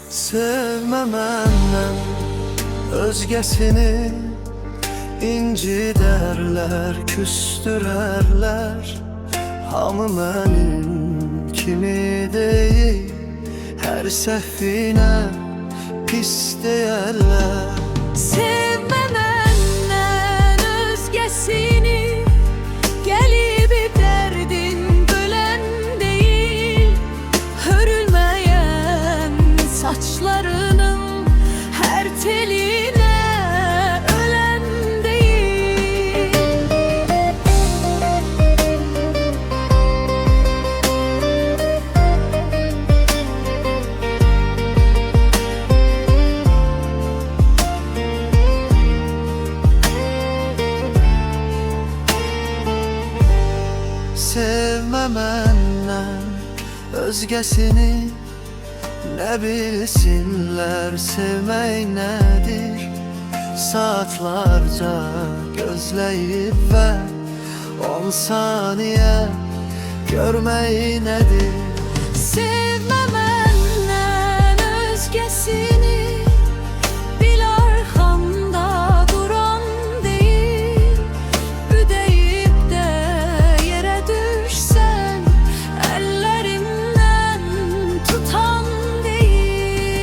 Sevme məndən özgəsini, incidərlər, küstürərlər. Hamı mənim kimi deyil, hər səhvinə pis deyərlər. Sevme məndən özgəsini, gəlib derdin bölen değil. Hörülmeyen saçlarının her teline ölen değil. Sevmə məndən özgəsini, nə bilsinlər sevmək nədir. Saatlarca gözləyib və 10 saniyə görmək nədir. Sevme məndən özgəsini, bil arxamda duran değil. Üdeyip de yere düşsen, ellerimden tutan değil.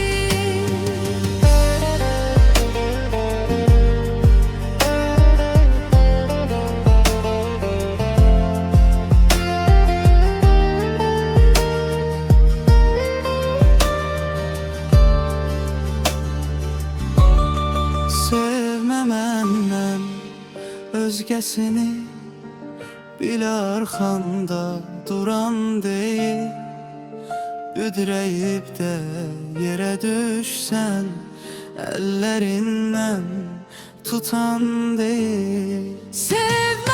Sevmə məndən özgəsini, bil arxanda duran deyil. Büdrəyib də yerə düşsən, əllərindən tutan deyil. Sevme